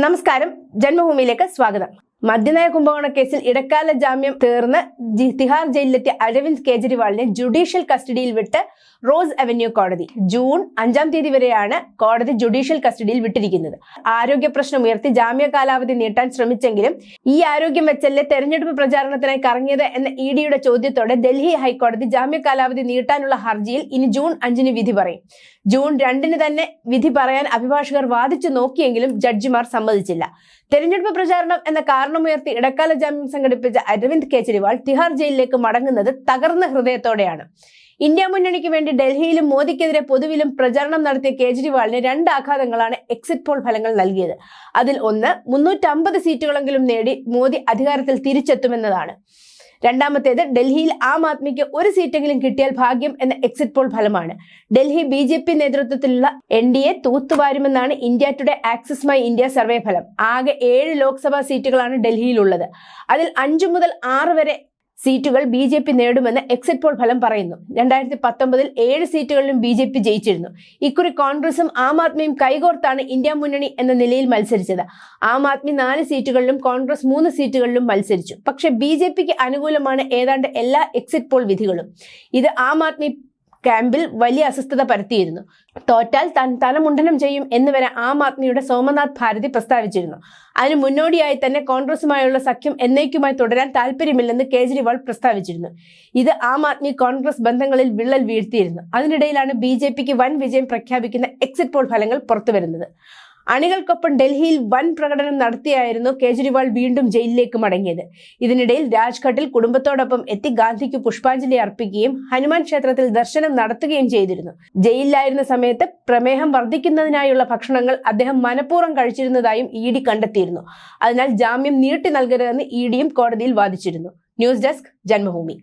നമസ്കാരം, ജന്മഭൂമിയിലേക്ക് സ്വാഗതം. മദ്യനയ കുംഭകോണ കേസിൽ ഇടക്കാല ജാമ്യം തീർന്ന് തിഹാർ ജയിലിലെത്തിയ അരവിന്ദ് കെജ്രിവാളിനെ ജുഡീഷ്യൽ കസ്റ്റഡിയിൽ വിട്ട് റോസ് അവന്യൂ കോടതി. ജൂൺ 5-ാം തീയതി വരെയാണ് കോടതി ജുഡീഷ്യൽ കസ്റ്റഡിയിൽ വിട്ടിരിക്കുന്നത്. ആരോഗ്യ പ്രശ്നം ഉയർത്തി ജാമ്യ കാലാവധി നീട്ടാൻ ശ്രമിച്ചെങ്കിലും ഈ ആരോഗ്യം വെച്ചല്ലേ തെരഞ്ഞെടുപ്പ് പ്രചാരണത്തിനായി കറങ്ങിയത് എന്ന ഇഡിയുടെ ചോദ്യത്തോടെ ഡൽഹി ഹൈക്കോടതി ജാമ്യ കാലാവധി നീട്ടാനുള്ള ഹർജിയിൽ ഇനി ജൂൺ 5-ന് വിധി പറയും. ജൂൺ 2-ന് തന്നെ വിധി പറയാൻ അഭിഭാഷകർ വാദിച്ചു നോക്കിയെങ്കിലും ജഡ്ജിമാർ സമ്മതിച്ചില്ല. തെരഞ്ഞെടുപ്പ് പ്രചാരണം എന്ന കാരണമുയർത്തി ഇടക്കാല ജാമ്യം സംഘടിപ്പിച്ച അരവിന്ദ് കെജ്രിവാൾ തിഹാർ ജയിലിലേക്ക് മടങ്ങുന്നത് തകർന്ന ഹൃദയത്തോടെയാണ്. ഇന്ത്യ മുന്നണിക്ക് വേണ്ടി ഡൽഹിയിലും മോദിക്കെതിരെ പൊതുവിലും പ്രചാരണം നടത്തിയ കെജ്രിവാളിന് 2 ആഘാതങ്ങളാണ് എക്സിറ്റ് പോൾ ഫലങ്ങൾ നൽകിയത്. അതിൽ ഒന്ന്, 350 സീറ്റുകളെങ്കിലും നേടി മോദി അധികാരത്തിൽ തിരിച്ചെത്തുമെന്നതാണ്. രണ്ടാമത്തേത്, ഡൽഹിയിൽ ആം ആദ്മിക്ക് 1 സീറ്റെങ്കിലും കിട്ടിയാൽ ഭാഗ്യം എന്ന എക്സിറ്റ് പോൾ ഫലമാണ്. ഡൽഹി BJP നേതൃത്വത്തിലുള്ള NDA തൂത്തുവാരുമെന്നാണ് India today axis my India survey ഫലം. ആകെ 7 ലോക്സഭാ സീറ്റുകളാണ് ഡൽഹിയിലുള്ളത്. അതിൽ 5 മുതൽ 6 വരെ സീറ്റുകൾ BJP നേടുമെന്ന് എക്സിറ്റ് പോൾ ഫലം പറയുന്നു. 2019-ൽ 7 സീറ്റുകളിലും BJP ജയിച്ചിരുന്നു. ഇക്കുറി കോൺഗ്രസും ആം ആദ്മിയും കൈകോർത്താണ് ഇന്ത്യ മുന്നണി എന്ന നിലയിൽ മത്സരിച്ചത്. ആം ആദ്മി 4 സീറ്റുകളിലും കോൺഗ്രസ് 3 സീറ്റുകളിലും മത്സരിച്ചു. പക്ഷെ BJPക്ക് അനുകൂലമാണ് ഏതാണ്ട് എല്ലാ എക്സിറ്റ് പോൾ വിധികളും. ഇത് ആം ആദ്മി ക്യാമ്പിൽ വലിയ അസ്വസ്ഥത പരത്തിയിരുന്നു. തോറ്റാൽ താൻ തലമുണ്ടനം ചെയ്യും എന്നുവരെ ആം ആദ്മിയുടെ സോമനാഥ് ഭാരതി പ്രസ്താവിച്ചിരുന്നു. അതിന് മുന്നോടിയായി തന്നെ കോൺഗ്രസുമായുള്ള സഖ്യം എന്നേക്കുമായി തുടരാൻ താല്പര്യമില്ലെന്ന് കേജ്രിവാൾ പ്രസ്താവിച്ചിരുന്നു. ഇത് ആം ആദ്മി കോൺഗ്രസ് ബന്ധങ്ങളിൽ വിള്ളൽ വീഴ്ത്തിയിരുന്നു. അതിനിടയിലാണ് BJPക്ക് വൻ വിജയം പ്രഖ്യാപിക്കുന്ന എക്സിറ്റ് പോൾ ഫലങ്ങൾ പുറത്തുവരുന്നത്. അണികൾക്കൊപ്പം ഡൽഹിയിൽ വൻ പ്രകടനം നടത്തിയായിരുന്നു കേജ്രിവാൾ വീണ്ടും ജയിലിലേക്ക് മടങ്ങിയത്. ഇതിനിടയിൽ രാജ്ഘട്ടിൽ കുടുംബത്തോടൊപ്പം എത്തി ഗാന്ധിക്ക് പുഷ്പാഞ്ജലി അർപ്പിക്കുകയും ഹനുമാൻ ക്ഷേത്രത്തിൽ ദർശനം നടത്തുകയും ചെയ്തിരുന്നു. ജയിലിലായിരുന്ന സമയത്ത് പ്രമേഹം വർദ്ധിക്കുന്നതിനായുള്ള ഭക്ഷണങ്ങൾ അദ്ദേഹം മനഃപൂർവ്വം കഴിച്ചിരുന്നതായും ED കണ്ടെത്തിയിരുന്നു. അതിനാൽ ജാമ്യം നീട്ടി നൽകരുതെന്ന് EDയും കോടതിയിൽ വാദിച്ചിരുന്നു. News desk, Janmabhumi.